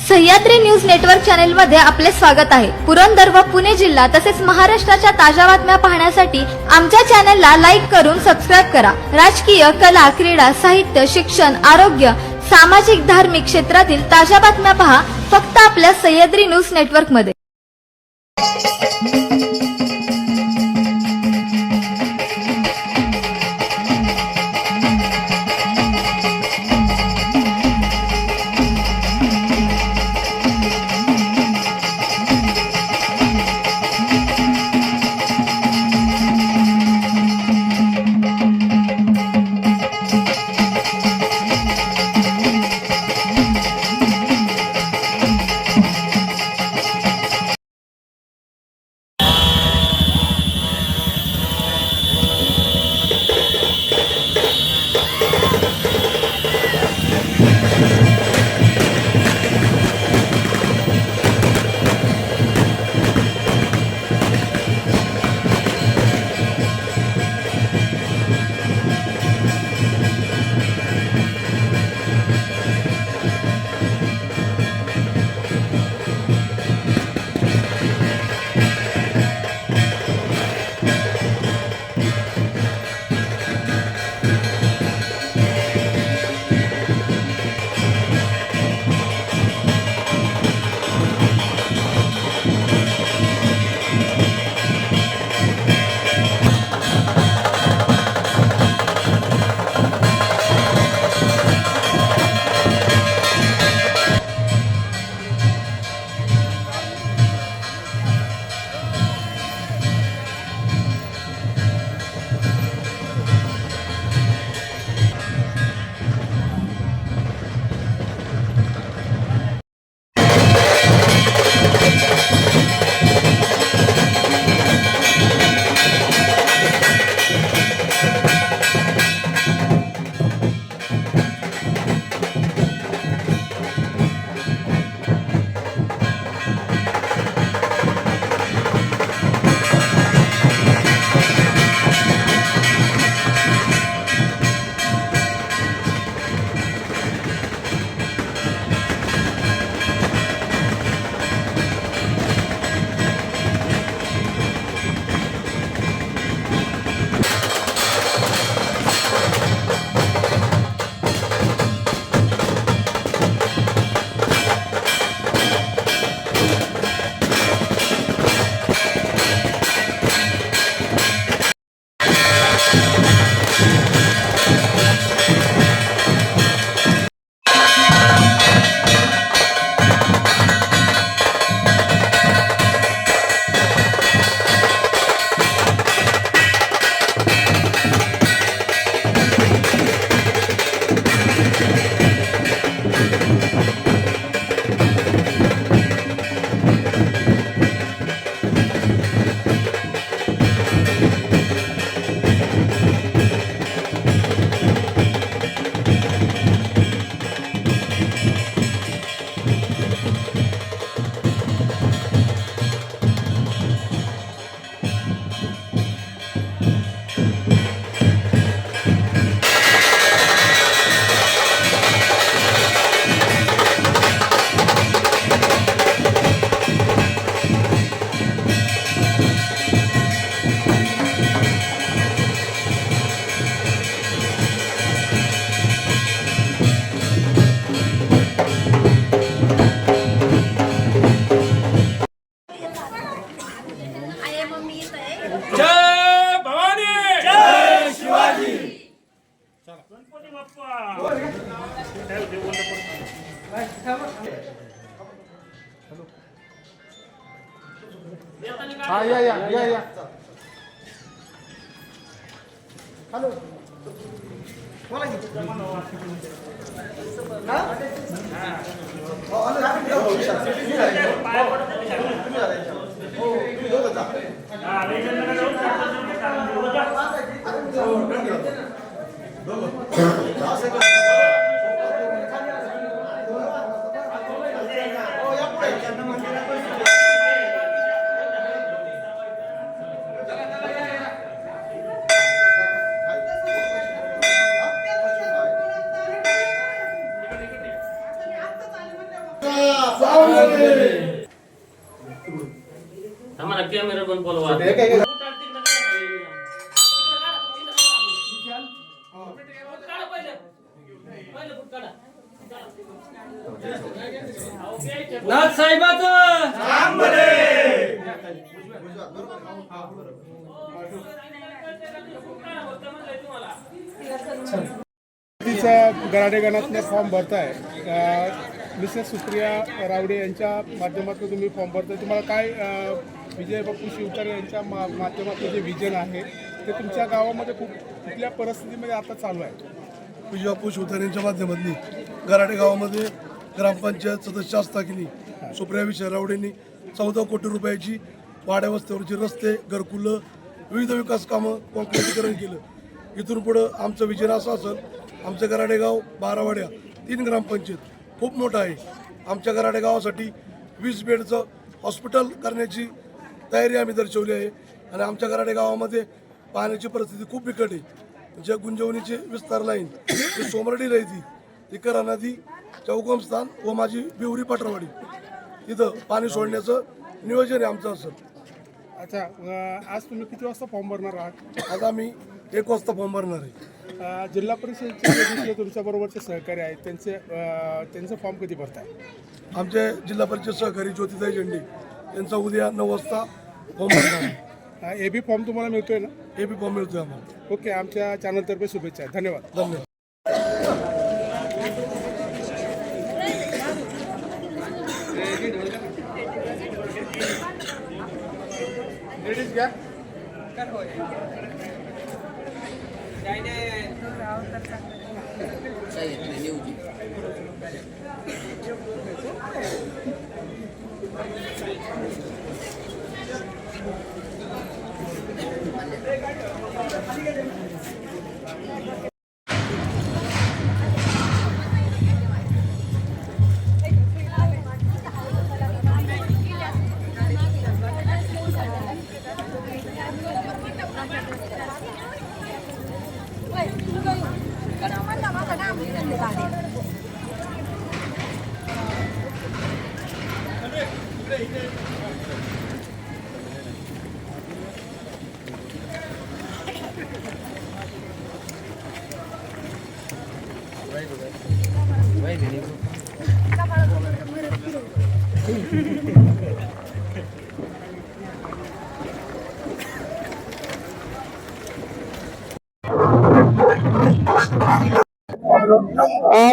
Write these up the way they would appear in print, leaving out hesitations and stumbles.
Sahyadri news network channel मध्ये आपले स्वागत आहे। पुरंदर व पुणे जिल्हा तसेच महाराष्ट्राच्या ताज्या बातम्या पाहण्यासाठी आमच्या चॅनलला लाईक करून सबस्क्राइब करा। राजकीय, कला, क्रीडा, साहित्य, शिक्षण, आरोग्य, सामाजिक, धार्मिक क्षेत्रातील ताज्या बातम्या पहा फक्त आपल्या सह्याद्री न्यूज नेटवर्क मध्ये। जय भवानी, जय शिवाजी। गणपती बाप्पा। या हॅलो बोला की हमारा कैमरा पण बोलवा नाथ साहेबाचं तिचा गराडे गणातनं फॉर्म भरताय. मिसेस सुप्रिया रावडे यांच्या माध्यमातून तुम्ही फॉर्म भरताय. तुम्हाला काय विजय बापू शिवतारे यांच्या माध्यमातून जे विजन आहे ते तुमच्या गावामध्ये कुठल्या परिस्थितीमध्ये आता चालू आहे? विजय बापू शिवतारेंच्या माध्यमातून गराडे गावामध्ये ग्रामपंचायत सदस्य असताना सुप्रिया विजय रावडेंनी 14 कोटी रुपयाची वाड्या वस्त्यावरची रस्ते, घरकुलं, विविध विकास कामं कॉन्क्रिटीकरण केलं. इथून पुढं आमचं विजन असं असेल, आमचं गराडे गाव 12 वाड्या 3 ग्रामपंचायत खूप मोठं आहे. आमच्या गराडे गावासाठी 20 बेडचं हॉस्पिटल करण्याची तयारी आम्ही दर्शवली आहे. आणि आमच्या गराडे गावामध्ये पाण्याची परिस्थिती खूप बिकट आहे. ज्या गुंजवणीचे विस्तार लाईन जी सोमरडी राहती ती करा नदी चौगमस्थान व माझी बिवरी पाटरवाडी तिथं पाणी सोडण्याचं नियोजन आहे आमचं असं. अच्छा, आज तुम्ही किती वाजता फॉर्म भरणार आहात? आज आम्ही 1 वाजता फॉर्म भरणार आहे. जिल्हा परिषदचे जे दुसरे तुमच्याबरोबरचे सहकारी आहेत त्यांचं फॉर्म कधी भरताय? आमचे जिल्हा परिषद सहकारी ज्योतिताई झेंडे यांचा उद्या 9 वाजता फॉर्म भरणार आहे. AB फॉर्म तुम्हाला मिळतोय ना? AB फॉर्म मिळतोय आम्हाला. ओके, आमच्या चॅनलतर्फे शुभेच्छा. धन्यवाद. धन्यवाद. लेडीज घ्या.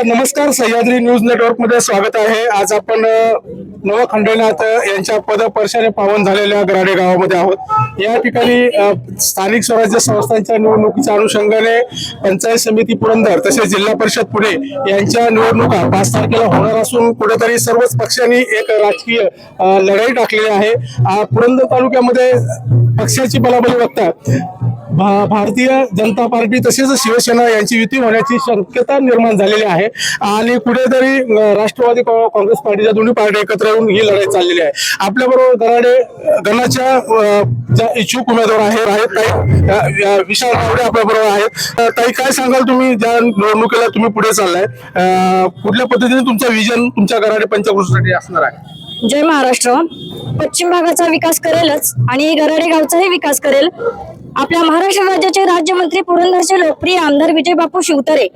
नमस्कार, सह्याद्री न्यूज नेटवर्क मध्ये स्वागत आहे. आज आपण नवखंडनाथ यांच्या पदस्पर्शाने पावन झालेल्या गराडे गावामध्ये आहोत. या ठिकाणी स्थानिक स्वराज्य संस्थांच्या निवडणुकीच्या अनुषंगाने पंचायत समिती पुरंदर तसेच जिल्हा परिषद पुणे यांच्या निवडणुका 5 तारखेला होणार असून कुठेतरी सर्वच पक्षांनी एक राजकीय लढाई टाकलेली आहे. पुरंदर तालुक्यामध्ये पक्षाची बलाबली बघता भारतीय जनता पार्टी तसेच शिवसेना यांची युती होण्याची शक्यता निर्माण झालेली आहे आणि कुठेतरी राष्ट्रवादी काँग्रेस पार्टीच्या दोन्ही पार्टी एकत्र येऊन ही लढाई चाललेली आहे. आपल्याबरोबर गराडे गणाच्या ज्या इच्छुक उमेदवार आहेत काही विशाल रावडे आपल्याबरोबर आहेत. ताई, काय सांगाल तुम्ही ज्या निवडणुकीला तुम्ही पुढे चाललाय, कुठल्या पद्धतीने तुमचा विजन तुमच्या गराडे पंचक्रोशीसाठी असणार आहे? जय महाराष्ट्र. पश्चिम भागाचा विकास करेलच आणि गराडे गावचाही विकास करेल. आपल्या महाराष्ट्र राज्याचे राज्यमंत्री पुरंदरचे लोकप्रिय आमदार विजय बापू शिवतारे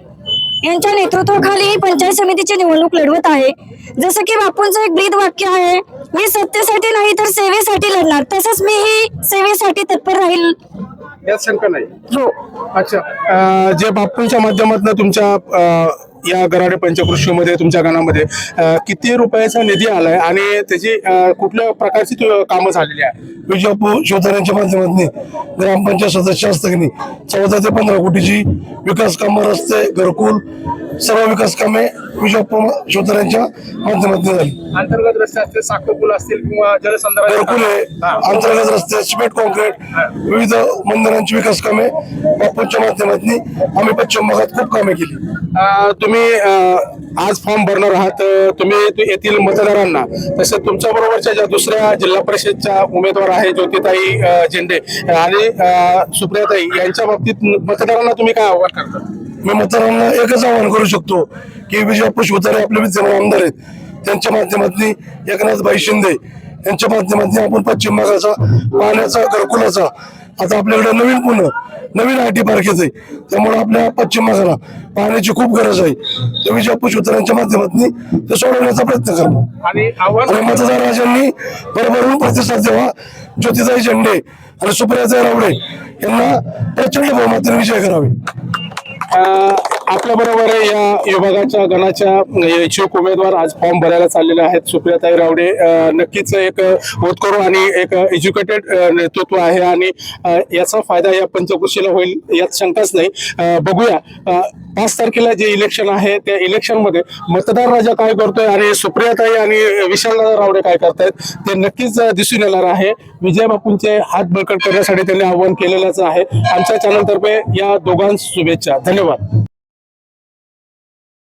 यांच्या नेतृत्वाखाली पंचायत समितीची निवडणूक लढवत आहे. जसं की बापूंचं एक ब्रीद वाक्य आहे, मी सत्तेसाठी नाही तर सेवेसाठी लढणार. तसंच मी ही सेवेसाठी तत्पर राहील, यात शंका नाही. हो. अच्छा, जे बापूंच्या माध्यमातून तुमच्या या गराडे पंचकृषीमध्ये तुमच्या गणामध्ये किती रुपयाचा निधी आलाय आणि त्याची कुठल्या प्रकारची कामं झालेली आहे? विजय बापू शिवतारेंच्या माध्यमातून ग्रामपंचायत सदस्य असताना 14 ते 15 कोटीची विकास कामं, रस्ते, घरकुल सर्व विकास कामे विजय बापू शिवतारेंच्या माध्यमातून झाली. अंतर्गत रस्ते असतील, साखर पूल असतील किंवा जलसंधारण घरकुल आहे, अंतर्गत रस्ते, सिमेंट कॉन्क्रीट, विविध मंदिरांची विकास कामे बापूंच्या माध्यमातून आम्ही पश्चिम भागात खूप कामे केली. तुम्ही आज फॉर्म भरणार आहात, तुम्ही येथील मतदारांना तसेच तुमच्या बरोबरच्या ज्या दुसऱ्या जिल्हा परिषदच्या उमेदवार आहेत ज्योतिताई झेंडे आणि सुप्रियाताई यांच्या बाबतीत मतदारांना तुम्ही काय आवाहन करता? मी मतदारांना एकच आवाहन करू शकतो की विजय बापू शिवतारे आपले विद्यमान आमदार आहेत. त्यांच्या माध्यमातून एकनाथबाई शिंदे यांच्या माध्यमातून आपण पश्चिम भागाचा पाण्याचा घरकुलाचा आता आपल्याकडे नवीन पुणे नवीन IT पार्क येते, त्यामुळे आपल्या पश्चिम भागाला पाण्याची खूप गरज आहे. तर विजय शिवतारेंच्या माध्यमातून ते सोडवण्याचा प्रयत्न करणार आणि मतदार राजांनी भरभरून प्रतिसाद द्यावा. ज्योतिताई झेंडे आणि सुप्रियाताई रावडे यांना प्रचंड बहुमताने विजय करावे. आपल्या बरोबर या विभागाच्या गणाच्या इच्छुक उमेदवार आज फॉर्म भरायला चाललेले आहेत. सुप्रियाताई रावडे नक्कीच एक होतकरू आणि एक एज्युकेटेड नेतृत्व आहे आणि याचा फायदा या पंचकृषीला होईल यात शंकाच नाही. बघूया 5 तारखेला जे इलेक्शन आहे त्या इलेक्शन मध्ये मतदार राजा काय करतोय आणि सुप्रियाताई आणि विशालदादा रावडे काय करतायत ते नक्कीच दिसून येणार आहे. विजय बापूंचे हात बळकट करण्यासाठी त्यांनी आवाहन केलेलंच आहे. आमच्या चॅनलतर्फे या दोघांस शुभेच्छा. धन्यवाद.